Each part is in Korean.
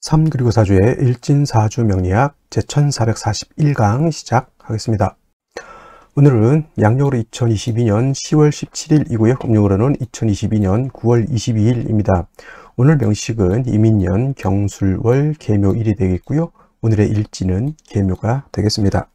3 그리고 4주의 일진사주 명리학 제1441강 시작하겠습니다. 오늘은 양력으로 2022년 10월 17일이고요. 음력으로는 2022년 9월 22일입니다. 오늘 명식은 이민년 경술월 계묘일이 되겠고요. 오늘의 일진은 계묘가 되겠습니다.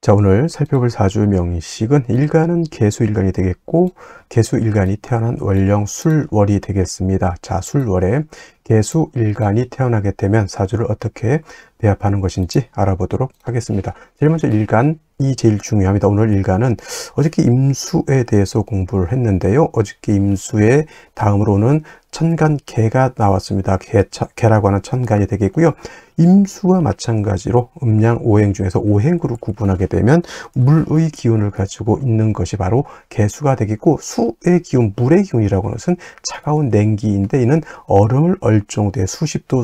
자, 오늘 살펴볼 사주 명식은 일간은 계수일간이 되겠고 계수일간이 태어난 월령 술월이 되겠습니다. 자, 술월에 계수일간이 태어나게 되면 사주를 어떻게 배합하는 것인지 알아보도록 하겠습니다. 제일 먼저 일간이 제일 중요합니다. 오늘 일간은 어저께 임수에 대해서 공부를 했는데요. 어저께 임수의 다음으로는 천간개가 나왔습니다. 개라고 하는 천간이 되겠고요. 임수와 마찬가지로 음양 오행 중에서 오행으로 구분하게 되면 물의 기운을 가지고 있는 것이 바로 개수가 되겠고, 수의 기운, 물의 기운이라고 하는 것은 차가운 냉기인데 이는 얼음을 얼 정도의 수십도,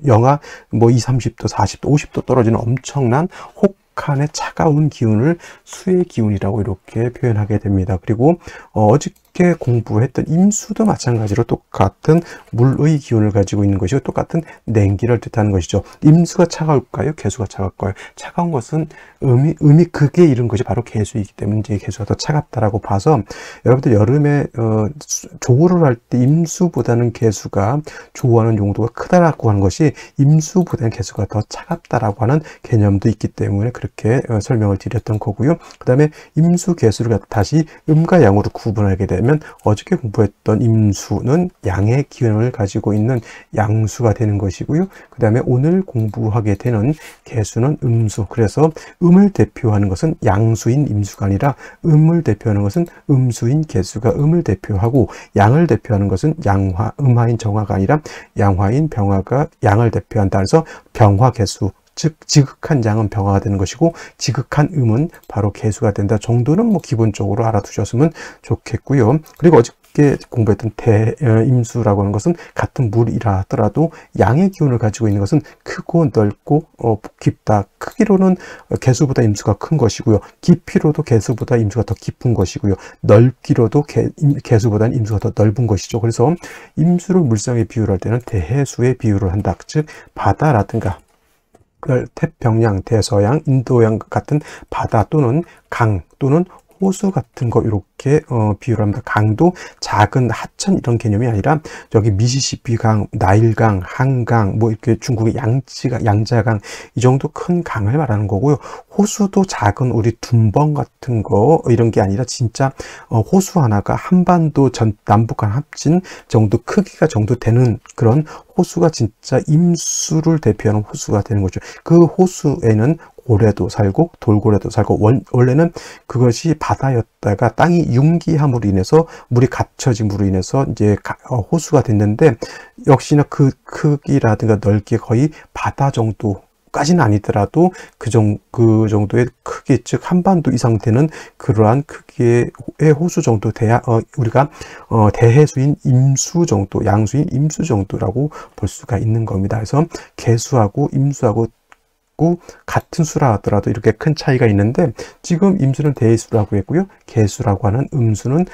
영하 20, 30도, 40도, 50도 떨어지는 엄청난 혹한의 차가운 기운을 수의 기운이라고 이렇게 표현하게 됩니다. 그리고 어저께 공부했던 임수도 마찬가지로 똑같은 물의 기운을 가지고 있는 것이고 똑같은 냉기를 뜻하는 것이죠. 임수가 차가울까요? 개수가 차가울까요? 차가운 것은 음이 극에 이른 것이 바로 개수이기 때문에 이제 개수가 더 차갑다라고 봐서 여러분들 여름에 조우를 할 때 임수보다는 개수가 조우하는 용도가 크다라고 하는 것이 임수보다는 개수가 더 차갑다라고 하는 개념도 있기 때문에 그렇게 설명을 드렸던 거고요. 그 다음에 임수 개수를 다시 음과 양으로 구분하게 되면 어저께 공부했던 임수는 양의 기운을 가지고 있는 양수가 되는 것이고요. 그 다음에 오늘 공부하게 되는 개수는 음수. 그래서 음을 대표하는 것은 양수인 임수가 아니라 음을 대표하는 것은 음수인 개수가 음을 대표하고, 양을 대표하는 것은 음화인 정화가 아니라 양화인 병화가 양을 대표한다. 그래서 병화개수, 즉 지극한 양은 병화가 되는 것이고 지극한 음은 바로 개수가 된다 정도는 기본적으로 알아두셨으면 좋겠고요. 그리고 어저께 공부했던 대임수라고 하는 것은 같은 물이라 하더라도 양의 기운을 가지고 있는 것은 크고 넓고 깊다. 크기로는 개수보다 임수가 큰 것이고요. 깊이로도 개수보다 임수가 더 깊은 것이고요. 넓기로도 개수보다는 임수가 더 넓은 것이죠. 그래서 임수를 물상에 비유할 때는 대해수에 비유를 한다. 즉 바다라든가 태평양, 대서양, 인도양 같은 바다 또는 강 또는 호수 같은 거 이렇게 비유를 합니다. 강도 작은 하천 이런 개념이 아니라 저기 미시시피 강, 나일강, 한강, 이렇게 중국의 양자강 이 정도 큰 강을 말하는 거고요. 호수도 작은 우리 둔벙 같은 거 이런 게 아니라 진짜 호수 하나가 한반도 전 남북한 합친 정도 크기가 정도 되는 그런 호수가 진짜 임수를 대표하는 호수가 되는 거죠. 그 호수에는 고래도 살고 돌고래도 살고 원래는 그것이 바다였다가 땅이 융기함으로 인해서 물이 갇혀짐으로 인해서 이제 호수가 됐는데 역시나 그 크기라든가 넓기 거의 바다 정도까지는 아니더라도 그 정도의 크기, 즉 한반도 이상 되는 그러한 크기의 호수 정도 돼야 우리가 대해수인 임수 정도, 양수인 임수 정도라고 볼 수가 있는 겁니다. 그래서 개수하고 임수하고 같은 수라 하더라도 이렇게 큰 차이가 있는데 지금 임수는 대해수라고 했고요. 개수라고 하는 음수는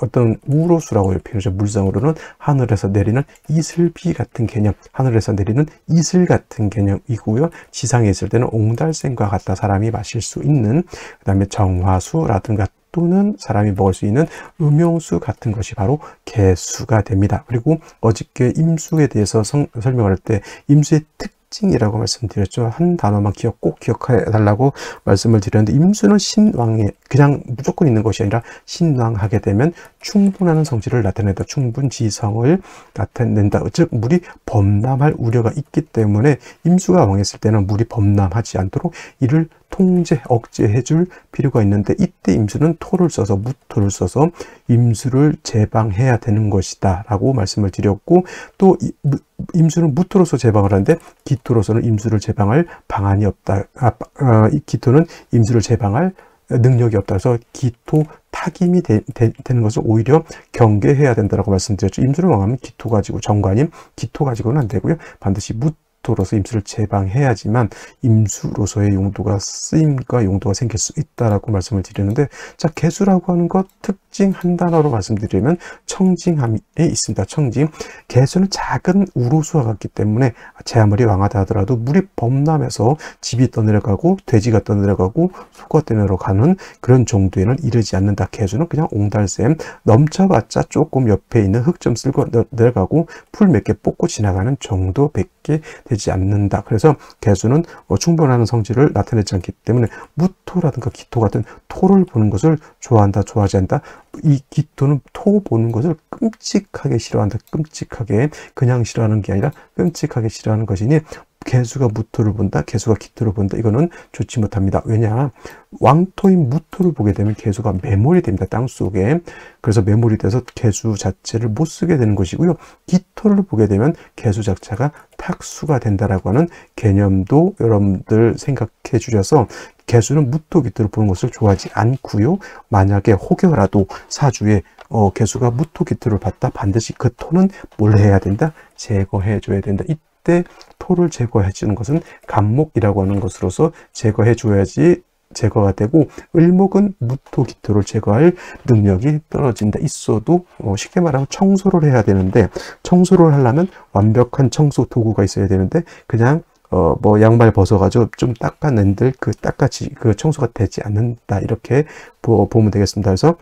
어떤 우로수라고 표현하죠. 물상으로는 하늘에서 내리는 이슬비 같은 개념, 하늘에서 내리는 이슬 같은 개념이고요. 지상에 있을 때는 옹달샘과 같다. 사람이 마실 수 있는, 그 다음에 정화수라든가 또는 사람이 먹을 수 있는 음용수 같은 것이 바로 개수가 됩니다. 그리고 어저께 임수에 대해서 설명할 때 임수의 특징이라고 말씀드렸죠. 한 단어만 꼭 기억해 달라고 말씀을 드렸는데 임수는 신왕에 그냥 무조건 있는 것이 아니라 신왕하게 되면 충분하는 성질을 나타낸다. 충분지성을 나타낸다. 즉 물이 범람할 우려가 있기 때문에 임수가 왕했을 때는 물이 범람하지 않도록 이를 통제, 억제해 줄 필요가 있는데 이때 임수는 토를 써서 무토를 써서 임수를 제방해야 되는 것이다 라고 말씀을 드렸고, 또 임수는 무토로서 제방을 하는데 기토로서는 임수를 제방할 방안이 없다. 기토는 임수를 제방할 능력이 없다. 그래서 기토 타김이 되는 것을 오히려 경계해야 된다고 말씀드렸죠. 임수를 왕하면 기토 가지고 정관임 기토 가지고는 안 되고요. 반드시 기토로서 임수를 제방해야지만 임수로서의 용도가 쓰임과 용도가 생길 수 있다라고 말씀을 드리는데, 자, 개수라고 하는 것 특징 한 단어로 말씀드리면 청징함에 있습니다. 청징. 개수는 작은 우로수와 같기 때문에 제 아무리 왕하다 하더라도 물이 범람해서 집이 떠내려가고 돼지가 떠내려가고 소가 떠내려가는 그런 정도에는 이르지 않는다. 개수는 그냥 옹달샘, 넘쳐봤자 조금 옆에 있는 흙 좀 쓸고 내려가고 풀 몇 개 뽑고 지나가는 정도밖에 되지 않는다. 그래서 개수는 충분한 성질을 나타내지 않기 때문에 무토라든가 기토 같은 토를 보는 것을 좋아한다, 좋아하지 않는다. 이 기토는 토 보는 것을 끔찍하게 싫어한다. 끔찍하게, 그냥 싫어하는 게 아니라 끔찍하게 싫어하는 것이니, 개수가 무토를 본다, 개수가 기토를 본다, 이거는 좋지 못합니다. 왜냐, 왕토인 무토를 보게 되면 개수가 매몰이 됩니다, 땅속에. 그래서 매몰이 돼서 개수 자체를 못 쓰게 되는 것이고요. 기토를 보게 되면 개수 자체가 탁수가 된다라고 하는 개념도 여러분들 생각해 주셔서, 개수는 무토, 기토를 보는 것을 좋아하지 않고요. 만약에 혹여라도 사주에 개수가 무토, 기토를 봤다, 반드시 그 토는 뭘 해야 된다? 제거해 줘야 된다. 이때 토를 제거해 주는 것은 간목이라고 하는 것으로서 제거해 줘야지 제거가 되고, 을목은 무토, 기토를 제거할 능력이 떨어진다. 있어도 쉽게 말하면 청소를 해야 되는데, 청소를 하려면 완벽한 청소 도구가 있어야 되는데, 그냥 뭐 양말 벗어가지고 좀 닦아낸들 그 청소가 되지 않는다. 이렇게 보면 되겠습니다. 그래서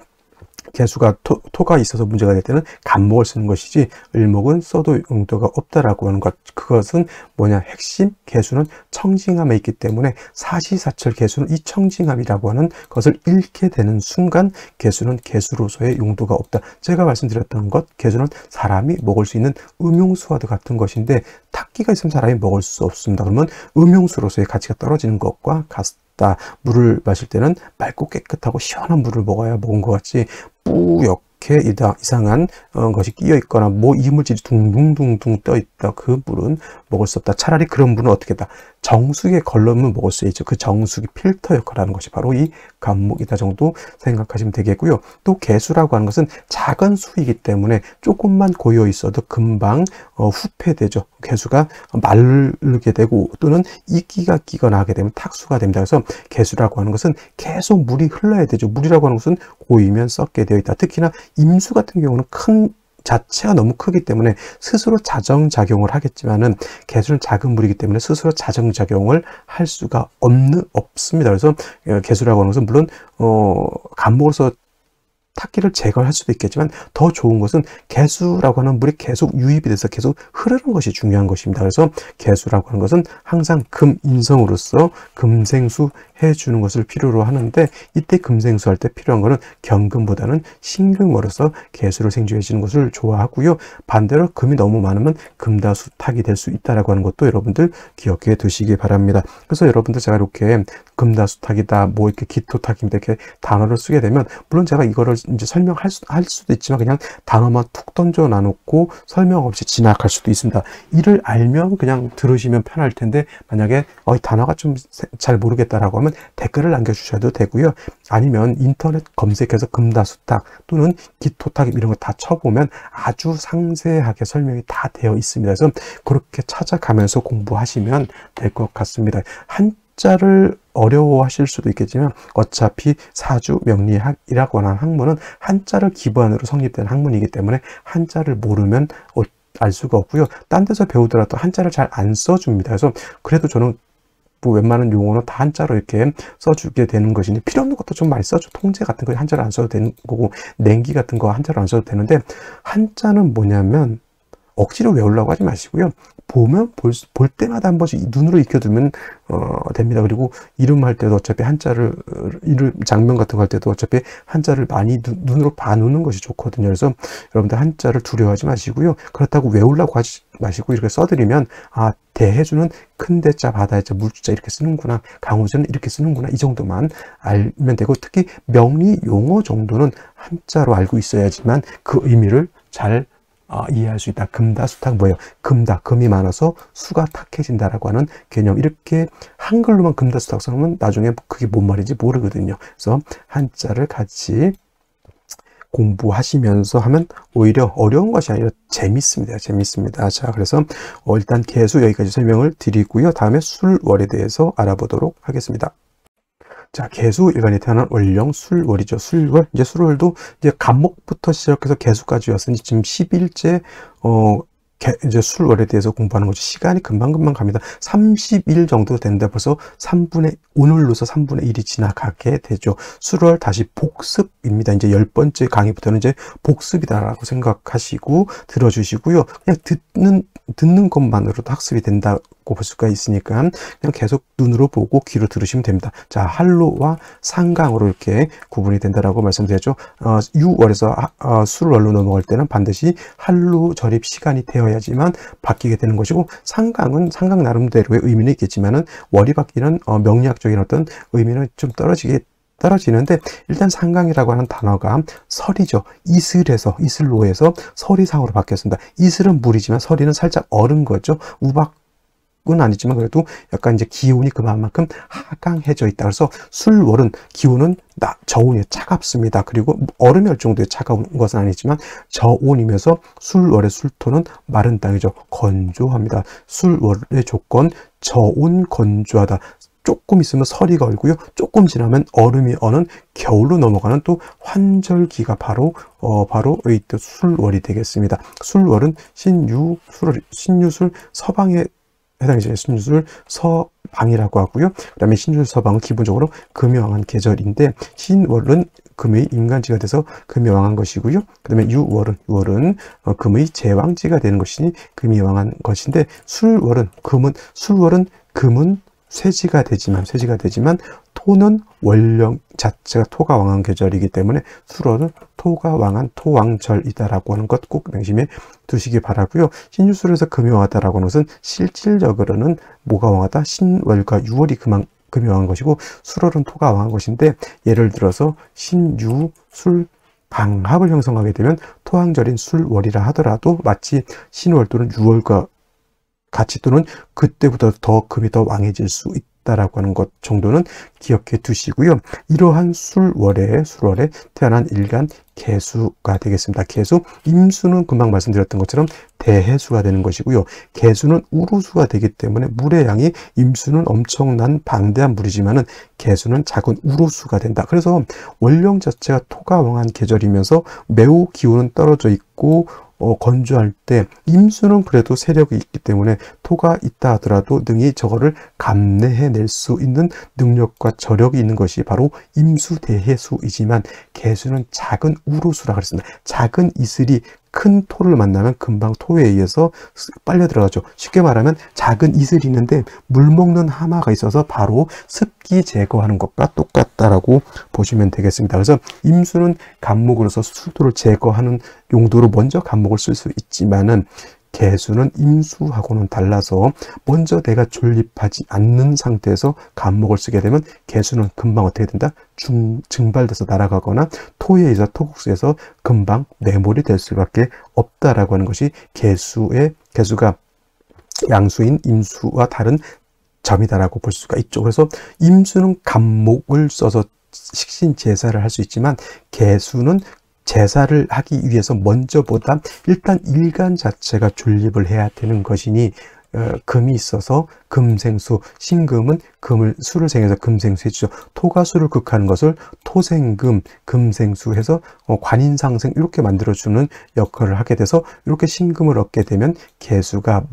개수가 토가 있어서 문제가 될 때는 간목을 쓰는 것이지, 을목은 써도 용도가 없다라고 하는 것. 그것은 뭐냐, 핵심 개수는 청징함에 있기 때문에 사시사철 개수는 이 청징함이라고 하는 것을 잃게 되는 순간 개수는 개수로서의 용도가 없다. 제가 말씀드렸던 것, 개수는 사람이 먹을 수 있는 음용수와도 같은 것인데, 탁기가 있으면 사람이 먹을 수 없습니다. 그러면 음용수로서의 가치가 떨어지는 것과 같다. 물을 마실 때는 맑고 깨끗하고 시원한 물을 먹어야 먹은 것 같지, 뿌옇게 이상한 것이 끼어 있거나 뭐 이물질이 둥둥둥둥 떠 있다, 그 물은 먹을 수 없다. 차라리 그런 물은 어떻게 했다, 정수기에 걸러면 먹을 수 있죠. 그 정수기 필터 역할을 하는 것이 바로 이 간목이다 정도 생각하시면 되겠고요. 또 개수라고 하는 것은 작은 수이기 때문에 조금만 고여 있어도 금방 후패되죠. 개수가 마르게 되고 또는 이끼가 끼거나 하게 되면 탁수가 됩니다. 그래서 개수라고 하는 것은 계속 물이 흘러야 되죠. 물이라고 하는 것은 고이면 썩게 되어 있다. 특히나 임수 같은 경우는 자체가 너무 크기 때문에 스스로 자정작용을 하겠지만은, 개수는 작은 물이기 때문에 스스로 자정작용을 할 수가 없습니다. 그래서 개수라고 하는 것은 물론 간목으로서 탁기를 제거할 수도 있겠지만, 더 좋은 것은 개수라고 하는 물이 계속 유입이 돼서 계속 흐르는 것이 중요한 것입니다. 그래서 개수라고 하는 것은 항상 금인성으로서 금생수 해주는 것을 필요로 하는데, 이때 금생수 할 때 필요한 것은 경금보다는 신금으로서 개수를 생주해 주는 것을 좋아하고요. 반대로 금이 너무 많으면 금다수탁이 될 수 있다라고 하는 것도 여러분들 기억해 두시기 바랍니다. 그래서 여러분들 제가 이렇게 금다수탁이다, 뭐 이렇게 기토탁입니다, 이렇게 단어를 쓰게 되면, 물론 제가 이거를 이제 설명할 수도 있지만 그냥 단어만 툭 던져 놔놓고 설명 없이 지나갈 수도 있습니다. 이를 알면 그냥 들으시면 편할 텐데, 만약에 이 단어가 좀 잘 모르겠다라고 하면 댓글을 남겨주셔도 되고요. 아니면 인터넷 검색해서 금다수탁 또는 기토탁 이런 거 다 쳐보면 아주 상세하게 설명이 다 되어 있습니다. 그래서 그렇게 찾아가면서 공부하시면 될 것 같습니다. 한자를 어려워하실 수도 있겠지만, 어차피 사주 명리학이라고 하는 학문은 한자를 기반으로 성립된 학문이기 때문에 한자를 모르면 알 수가 없고요. 딴 데서 배우더라도 한자를 잘 안 써줍니다. 그래서 그래도 저는 뭐 웬만한 용어는 다 한자로 이렇게 써주게 되는 것인데, 필요 없는 것도 좀 많이 써줘. 통제 같은 거 한자로 안 써도 되는 거고, 냉기 같은 거 한자로 안 써도 되는데, 한자는 뭐냐면 억지로 외우려고 하지 마시고요. 보면 볼 때마다 한 번씩 눈으로 익혀두면 됩니다. 그리고 이름 할 때도 어차피 이름 장면 같은 거 할 때도 어차피 한자를 많이 눈으로 봐놓는 것이 좋거든요. 그래서 여러분들 한자를 두려워하지 마시고요. 그렇다고 외우려고 하지 마시고, 이렇게 써드리면 대해주는 큰 대자, 바다자, 물주자 이렇게 쓰는구나, 강우주는 이렇게 쓰는구나, 이 정도만 알면 되고, 특히 명리 용어 정도는 한자로 알고 있어야지만 그 의미를 잘 이해할 수 있다. 금다수탁 뭐예요? 금이 많아서 수가 탁해진다라고 하는 개념. 이렇게 한글로만 금다수탁 써놓으면 나중에 그게 뭔 말인지 모르거든요. 그래서 한자를 같이 공부하시면서 하면 오히려 어려운 것이 아니라 재밌습니다. 재밌습니다. 자, 그래서 일단 개수 여기까지 설명을 드리고요. 다음에 술월에 대해서 알아보도록 하겠습니다. 자, 개수 일간이 태어난 월령 술월이죠. 술월. 이제 술월도 이제 간목부터 시작해서 개수까지 왔으니 지금 10일째 이제 술월에 대해서 공부하는 거죠. 시간이 금방금방 갑니다. 30일 정도 된다. 벌써 오늘로서 3분의 1이 지나가게 되죠. 술월 다시 복습입니다. 이제 10번째 강의부터는 이제 복습이다라고 생각하시고 들어주시고요. 그냥 듣는 것만으로도 학습이 된다고 볼 수가 있으니까 그냥 계속 눈으로 보고 귀로 들으시면 됩니다. 자, 한로와 상강으로 이렇게 구분이 된다라고 말씀드렸죠. 유월에서 술월로 넘어갈 때는 반드시 한로 절입 시간이 되어야지만 바뀌게 되는 것이고, 상강은 상강 나름대로의 의미는 있겠지만은 월이 바뀌는 명리학적인 어떤 의미는 좀 떨어지는데, 일단 상강이라고 하는 단어가 설이죠. 이슬로에서 설이상으로 바뀌었습니다. 이슬은 물이지만 설이는 살짝 얼은 거죠. 우박은 아니지만 그래도 약간 이제 기온이 그만큼 하강해져 있다. 그래서 술월은 기온은 저온이 차갑습니다. 그리고 얼음이 정도의 차가운 것은 아니지만 저온이면서 술월의 술토는 마른 땅이죠. 건조합니다. 술월의 조건 저온 건조하다. 조금 있으면 설이 걸고요. 조금 지나면 얼음이 어는 겨울로 넘어가는 또 환절기가 바로 이 술월이 되겠습니다. 술월은 신유술 서방에 해당되죠. 신유술 서방이라고 하고요. 그 다음에 신유술 서방은 기본적으로 금이 왕한 계절인데, 신월은 금의 임간지가 돼서 금이 왕한 것이고요. 그 다음에 유월은 금의 제왕지가 되는 것이니 금이 왕한 것인데, 술월은 금은 쇠지가 되지만 토는 월령 자체가 토가 왕한 계절이기 때문에 술월은 토가 왕한 토왕절이다라고 하는 것 꼭 명심해 두시기 바라고요. 신유술에서 금이 왕하다라고 하는 것은 실질적으로는 뭐가 왕하다? 신월과 유월이 금이 왕한 것이고, 술월은 토가 왕한 것인데, 예를 들어서 신유술 방합을 형성하게 되면 토왕절인 술월이라 하더라도 마치 신월 또는 유월과 같이 또는 그때보다 더 금이 더 왕해질 수 있다라고 하는 것 정도는 기억해 두시고요. 이러한 술월에 태어난 일간 개수가 되겠습니다. 개수, 임수는 금방 말씀드렸던 것처럼 대해수가 되는 것이고요. 개수는 우루수가 되기 때문에 물의 양이, 임수는 엄청난 방대한 물이지만은 개수는 작은 우루수가 된다. 그래서 월령 자체가 토가 왕한 계절이면서 매우 기온은 떨어져 있고 건조할 때, 임수는 그래도 세력이 있기 때문에 토가 있다 하더라도 능히 저거를 감내해낼 수 있는 능력과 저력이 있는 것이 바로 임수대해수이지만, 개수는 작은 우루수라 그랬습니다. 작은 이슬이 큰 토를 만나면 금방 토에 의해서 빨려 들어가죠. 쉽게 말하면 작은 이슬이 있는데 물 먹는 하마가 있어서 바로 습기 제거하는 것과 똑같다라고 보시면 되겠습니다. 그래서 임수는 간목으로서 술토를 제거하는 용도로 먼저 간목을 쓸 수 있지만은, 개수는 임수하고는 달라서 먼저 내가 존립하지 않는 상태에서 간목을 쓰게 되면 개수는 금방 어떻게 된다? 증발돼서 날아가거나 토에 의해서 토국수에서 금방 매몰이 될 수밖에 없다라고 하는 것이 개수가 양수인 임수와 다른 점이다라고 볼 수가 있죠. 그래서 임수는 간목을 써서 식신 제사를 할 수 있지만, 개수는 제사를 하기 위해서 먼저보다 일단 일간 자체가 존립을 해야 되는 것이니, 금이 있어서 금생수, 신금은 술을 생해서 금생수 해주죠. 토가 술을 극하는 것을 토생금, 금생수 해서 관인상생 이렇게 만들어주는 역할을 하게 돼서, 이렇게 신금을 얻게 되면 개수가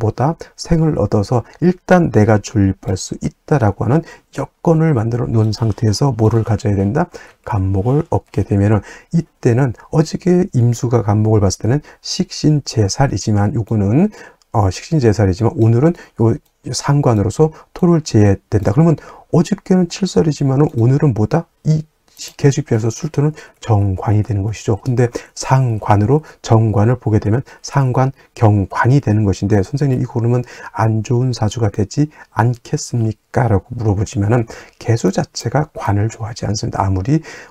생을 얻어서 일단 내가 존립할 수 있다라고 하는 여건을 만들어 놓은 상태에서 뭐를 가져야 된다? 간목을 얻게 되면은, 이때는 어저께 임수가 간목을 봤을 때는 식신제살이지만 오늘은 요 상관으로서 토를 제해야 된다. 그러면 어저께는 칠설이지만 오늘은 이 개수 입장에서 술토는 정관이 되는 것이죠. 근데 상관으로 정관을 보게 되면 상관, 경관이 되는 것인데, 선생님 이거 그러면 안 좋은 사주가 되지 않겠습니까? 라고 물어보지만은, 개수 자체가 관을 좋아하지 않습니다.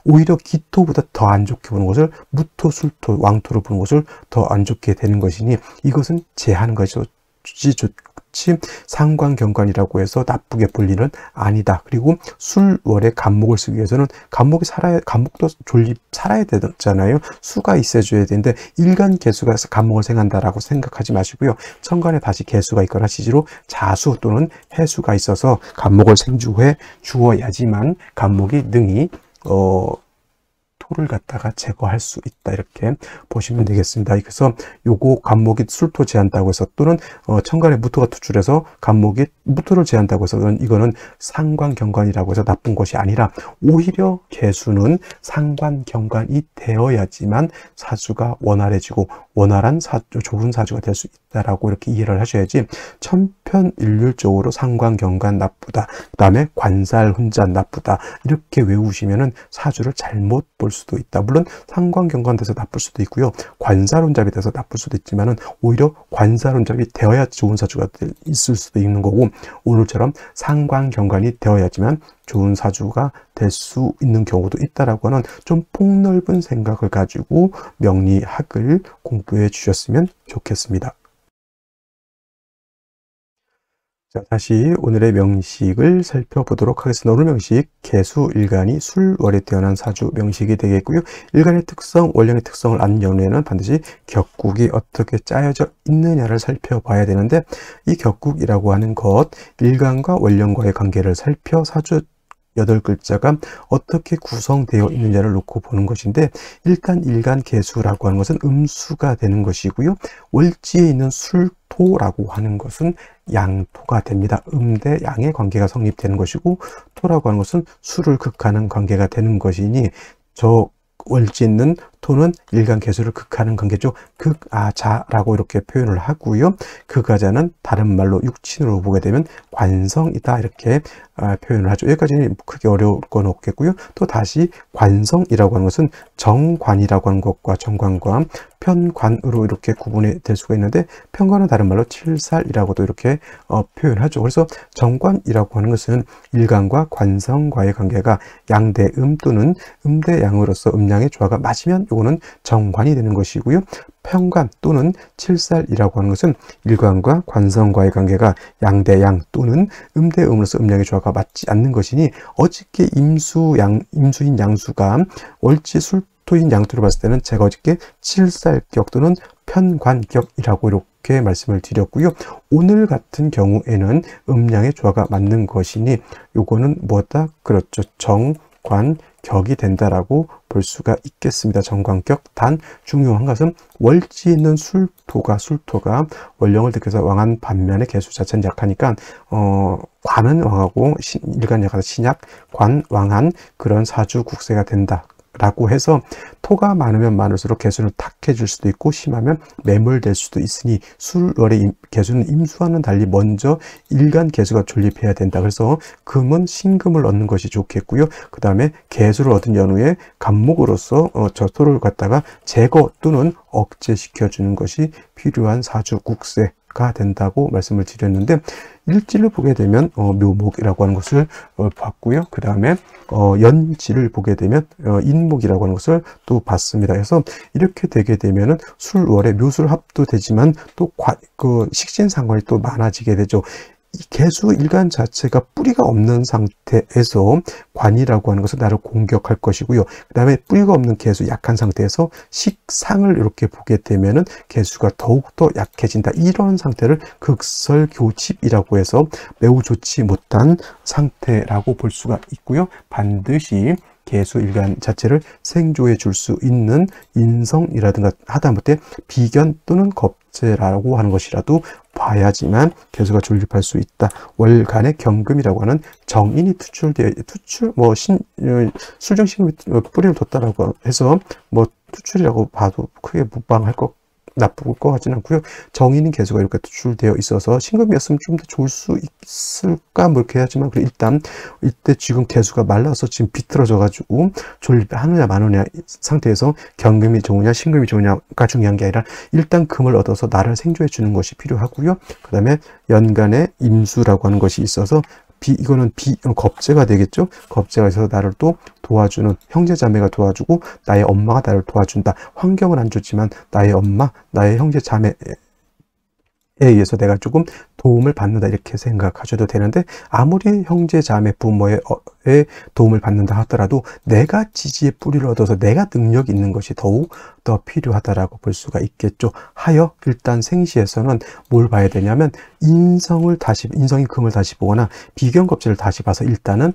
오히려 기토보다 더 안 좋게 보는 것을 무토, 술토, 왕토로 보는 것을 더 안 좋게 되는 것이니, 이것은 제하는 것이죠. 좋지 상관경관이라고 해서 나쁘게 볼 일은 아니다. 그리고 술월에 간목을 쓰기 위해서는 간목도 졸립 살아야 되잖아요. 수가 있어줘야 되는데 일간 개수가 간목을 생한다라고 생각하지 마시고요. 천간에 다시 개수가 있거나 시지로 자수 또는 해수가 있어서 간목을 생주해 주어야지만 간목이 능히 토를 갖다가 제거할 수 있다, 이렇게 보시면 되겠습니다. 그래서 요거 간목이 술토 제한다고 해서 또는 천간에 무토가 투출해서 간목이 무토를 제한다고 해서 이거는 상관경관이라고 해서 나쁜 것이 아니라 오히려 개수는 상관경관이 되어야지만 사주가 원활해지고 원활한 좋은 사주가 될 수 있다라고 이렇게 이해를 하셔야지, 천편일률적으로 상관경관 나쁘다, 그 다음에 관살훈잔 나쁘다 이렇게 외우시면은 사주를 잘못 볼 수도 있다. 물론 상관경관 돼서 나쁠 수도 있고요, 관살혼잡이 돼서 나쁠 수도 있지만은 오히려 관살혼잡이 되어야 좋은 사주가 있을 수도 있는 거고, 오늘처럼 상관경관이 되어야지만 좋은 사주가 될 수 있는 경우도 있다라고 하는 좀 폭넓은 생각을 가지고 명리학을 공부해 주셨으면 좋겠습니다. 자, 다시 오늘의 명식을 살펴보도록 하겠습니다. 오늘 명식, 개수일간이 술월에 태어난 사주 명식이 되겠고요. 일간의 특성, 월령의 특성을 아는 연후에는 반드시 격국이 어떻게 짜여져 있느냐를 살펴봐야 되는데, 이 격국이라고 하는 것, 일간과 월령과의 관계를 살펴 사주 8글자가 어떻게 구성되어 있느냐를 놓고 보는 것인데, 일단 일간 개수라고 하는 것은 음수가 되는 것이고요. 월지에 있는 술토라고 하는 것은 양토가 됩니다. 대 양의 관계가 성립되는 것이고, 토라고 하는 것은 수를 극하는 관계가 되는 것이니, 저 월지에 있는 토는 일간 개수를 극하는 관계죠. 극아자라고 이렇게 표현을 하고요. 극아자는 다른 말로 육친으로 보게 되면 관성이다, 이렇게 표현을 하죠. 여기까지는 크게 어려울 건 없겠고요. 또 다시 관성이라고 하는 것은 정관이라고 하는 것과 정관과 편관으로 이렇게 구분이 될 수가 있는데, 편관은 다른 말로 칠살이라고도 이렇게 표현하죠. 그래서 정관이라고 하는 것은 일간과 관성과의 관계가 양대음 또는 음대양으로서 음양의 조화가 맞으면 요거는 정관이 되는 것이고요. 편관 또는 칠살이라고 하는 것은 일관과 관성과의 관계가 양대양 또는 음대음으로서 음양의 조화가 맞지 않는 것이니, 어저께 임수인 양수가 월지 술토인 양토를 봤을 때는 제가 어저께 칠살격 또는 편관격이라고 이렇게 말씀을 드렸고요. 오늘 같은 경우에는 음양의 조화가 맞는 것이니 요거는 뭐다? 그렇죠. 정관격이 된다라고 볼 수가 있겠습니다. 정관격. 단 중요한 것은 월지에 있는 술토가 월령을 득해서 왕한 반면에 개수 자체는 약하니까 관은 왕하고 일간 약하다 신약, 관 왕한 그런 사주 국세가 된다 라고 해서, 토가 많으면 많을수록 개수는 탁해질 수도 있고 심하면 매몰될 수도 있으니 술월의 개수는 임수와는 달리 먼저 일간 개수가 존립해야 된다. 그래서 금은 신금을 얻는 것이 좋겠고요. 그 다음에 개수를 얻은 연후에 간목으로서 저 토를 갖다가 제거 또는 억제시켜주는 것이 필요한 사주 국세가 된다고 말씀을 드렸는데, 일지를 보게 되면 묘목이라고 하는 것을 봤고요. 그 다음에 연지를 보게 되면 인목이라고 하는 것을 또 봤습니다. 그래서 이렇게 되게 되면은 술월에 묘술합도 되지만 또 식신상관이 또 많아지게 되죠. 이 개수 일간 자체가 뿌리가 없는 상태에서 관이라고 하는 것은 나를 공격할 것이고요. 그 다음에 뿌리가 없는 개수 약한 상태에서 식상을 이렇게 보게 되면은 개수가 더욱더 약해진다. 이런 상태를 극설교집이라고 해서 매우 좋지 못한 상태라고 볼 수가 있고요. 반드시 개수 일간 자체를 생조해 줄 수 있는 인성이라든가 하다못해 비견 또는 겁재라고 하는 것이라도 봐야지만 개수가 존립할 수 있다. 월간의 경금이라고 하는 정인이 술정신금이 뿌리를 뒀다라고 해서 투출이라고 봐도 크게 무방할 것 나쁠 것 같지는 않고요. 정인인 개수가 이렇게 투출되어 있어서 신금이었으면 좀 더 좋을 수 있을까 이렇게 하지만, 일단 이때 지금 개수가 말라서 지금 비틀어져 가지고 존립하느냐 마느냐 상태에서 경금이 좋으냐 신금이 좋으냐가 중요한 게 아니라 일단 금을 얻어서 나를 생조해 주는 것이 필요하고요. 그 다음에 연간에 임수라고 하는 것이 있어서 이거는 겁재가 되겠죠. 겁재가 있어서 나를 또 도와주는 형제 자매가 도와주고 나의 엄마가 나를 도와준다. 환경은 안 좋지만 나의 엄마, 나의 형제 자매의 의해서 내가 조금 도움을 받는다 이렇게 생각하셔도 되는데, 아무리 형제 자매 부모의 도움을 받는다 하더라도 내가 지지의 뿌리를 얻어서 내가 능력 있는 것이 더욱 더 필요하다라고 볼 수가 있겠죠. 하여 일단 생시에서는 뭘 봐야 되냐면 인성의 금을 다시 보거나 비견겁제를 다시 봐서 일단은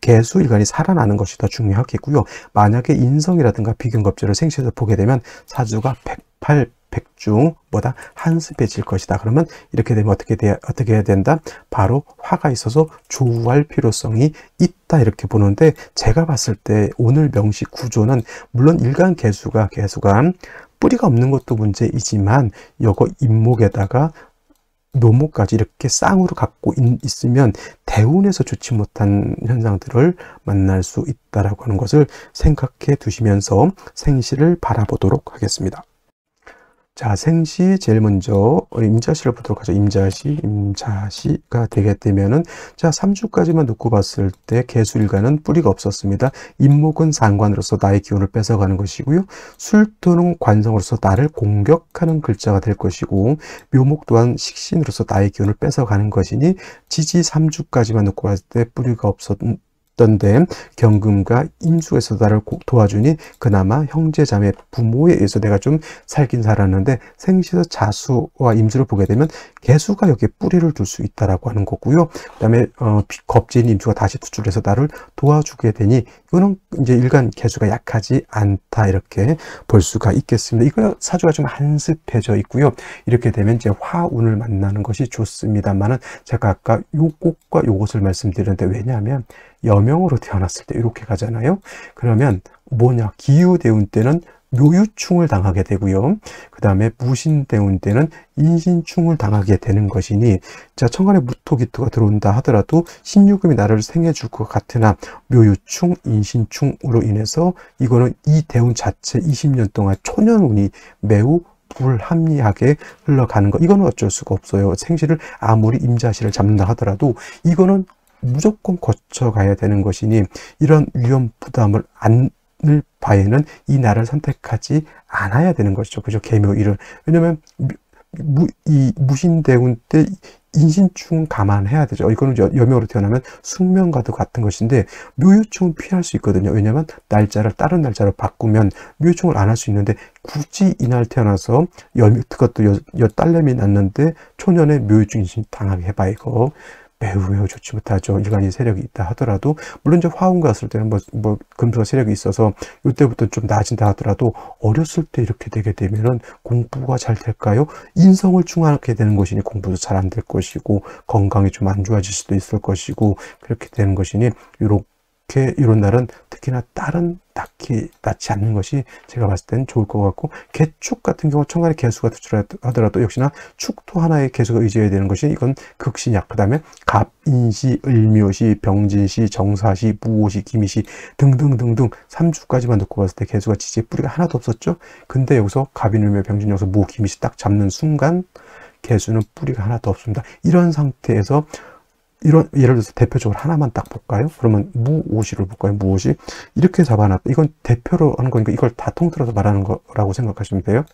개수일간이 살아나는 것이 더 중요하겠고요. 만약에 인성이라든가 비견겁제를 생시에서 보게 되면 사주가 108백중보다 한습해질 것이다. 그러면 이렇게 되면 어떻게 해야 된다? 바로 화가 있어서 조우할 필요성이 있다 이렇게 보는데, 제가 봤을 때 오늘 명시 구조는 물론 일간 개수가 뿌리가 없는 것도 문제이지만 요거 임목에다가 묘목까지 이렇게 쌍으로 갖고 있으면 대운에서 좋지 못한 현상들을 만날 수 있다라고 하는 것을 생각해 두시면서 생시를 바라보도록 하겠습니다. 자, 생시 제일 먼저 임자시를 보도록 하죠. 임자시가 되게 되면은, 자, 3주까지만 놓고 봤을 때 개수일간은 뿌리가 없었습니다. 임목은 상관으로서 나의 기운을 뺏어가는 것이고요. 술토는 관성으로서 나를 공격하는 글자가 될 것이고, 묘목 또한 식신으로서 나의 기운을 뺏어가는 것이니 지지 3주까지만 놓고 봤을 때 뿌리가 없었던 데 경금과 임수에서 나를 도와주니 그나마 형제 자매 부모에 의해서 내가 좀 살긴 살았는데, 생시에서 자수와 임수를 보게 되면 개수가 여기에 뿌리를 둘 수 있다라고 하는 거고요. 그 다음에 겁진 임수가 다시 투출해서 나를 도와주게 되니 이거는 이제 일간 개수가 약하지 않다 이렇게 볼 수가 있겠습니다. 이거 사주가 좀 한습해져 있고요. 이렇게 되면 이제 화운을 만나는 것이 좋습니다만은, 제가 아까 요것과 요것을 말씀드렸는데, 왜냐하면 여명으로 태어났을 때 이렇게 가잖아요. 그러면 뭐냐, 기유대운 때는 묘유충을 당하게 되고요. 그 다음에 무신대운 때는 인신충을 당하게 되는 것이니, 자, 천간에 무토기토가 들어온다 하더라도 신유금이 나를 생해줄 것 같으나 묘유충, 인신충으로 인해서 이거는 이 대운 자체 20년 동안 초년운이 매우 불합리하게 흘러가는 것, 이거는 어쩔 수가 없어요. 생시를 아무리 임자시를 잡는다 하더라도 이거는 무조건 거쳐가야 되는 것이니, 이런 위험 부담을 안을 바에는 이 날을 선택하지 않아야 되는 것이죠. 그죠? 계묘일을. 왜냐면 이 무신대운 때 인신충 감안해야 되죠. 이거는 여명으로 태어나면 숙명과도 같은 것인데, 묘유충은 피할 수 있거든요. 왜냐면 날짜를 다른 날짜로 바꾸면 묘유충을 안 할 수 있는데, 굳이 이날 태어나서 그것도 딸내미 낳는데 초년에 묘유충 인신 당하게 해봐. 이거 매우 좋지 못하죠. 일간이 세력이 있다 하더라도, 물론 이제 화운 갔을 때는 금수가 세력이 있어서 이때부터 좀 나아진다 하더라도, 어렸을 때 이렇게 되게 되면은 공부가 잘 될까요? 인성을 충하게 되는 것이니 공부도 잘 안 될 것이고, 건강이 좀 안 좋아질 수도 있을 것이고, 그렇게 되는 것이니 이런 날은 특히나 딸은 딱히 낳지 않는 것이 제가 봤을 때는 좋을 것 같고, 개축 같은 경우 천간에 개수가 투출하더라도 역시나 축토 하나의 개수가 의지해야 되는 것이, 이건 극신약. 그 다음에 갑인시, 을묘시, 병진시, 정사시, 무오시, 기미시 등등등등 3주까지만 놓고 봤을 때 개수가 지지의 뿌리가 하나도 없었죠. 근데 여기서 갑인, 을묘, 병진, 여기서 무, 기미시 딱 잡는 순간 개수는 뿌리가 하나도 없습니다. 이런 상태에서 예를 들어서 대표적으로 하나만 딱 볼까요? 그러면 무오시를 볼까요? 무오시. 이렇게 잡아놨다. 이건 대표로 하는 거니까 이걸 다 통틀어서 말하는 거라고 생각하시면 돼요.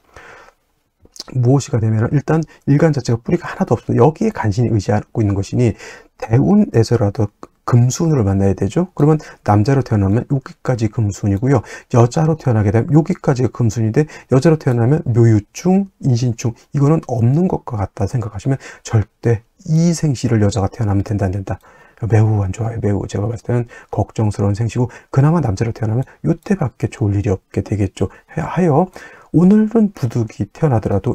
무오시가 되면 일단 일간 자체가 뿌리가 하나도 없습니다. 여기에 간신히 의지하고 있는 것이니 대운에서라도 금수운을 만나야 되죠. 그러면 남자로 태어나면 여기까지 금수운이고요. 여자로 태어나게 되면 여기까지가 금수운인데, 여자로 태어나면 묘유충, 인신충, 이거는 없는 것과 같다 생각하시면 절대 이 생시를 여자가 태어나면 된다 안 된다. 매우 안 좋아요. 매우 제가 봤을 때는 걱정스러운 생시고, 그나마 남자로 태어나면 이때밖에 좋을 일이 없게 되겠죠. 하여 오늘은 부득이 태어나더라도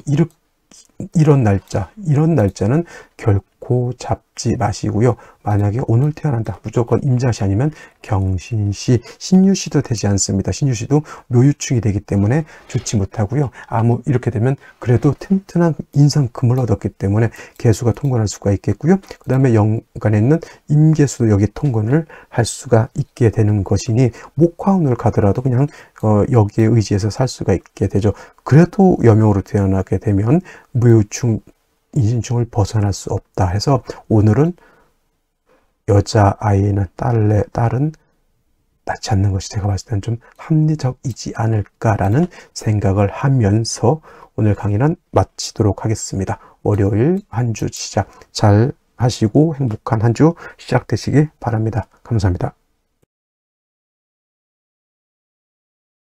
이런 날짜는 결코 잡지 마시고요. 만약에 오늘 태어난다, 무조건 임자시 아니면 경신시, 신유시도 되지 않습니다. 신유시도 묘유충이 되기 때문에 좋지 못하고요. 이렇게 되면 그래도 튼튼한 인성금을 얻었기 때문에 개수가 통관할 수가 있겠고요. 그 다음에 연간에 있는 임계수도 여기 통관을 할 수가 있게 되는 것이니, 목화운을 가더라도 그냥 여기에 의지해서 살 수가 있게 되죠. 그래도 여명으로 태어나게 되면 묘유충, 인신충을 벗어날 수 없다 해서 오늘은 여자아이는 딸은 낳지 않는 것이 제가 봤을 때는 좀 합리적이지 않을까라는 생각을 하면서 오늘 강의는 마치도록 하겠습니다. 월요일 한 주 시작 잘 하시고 행복한 한 주 시작되시기 바랍니다. 감사합니다.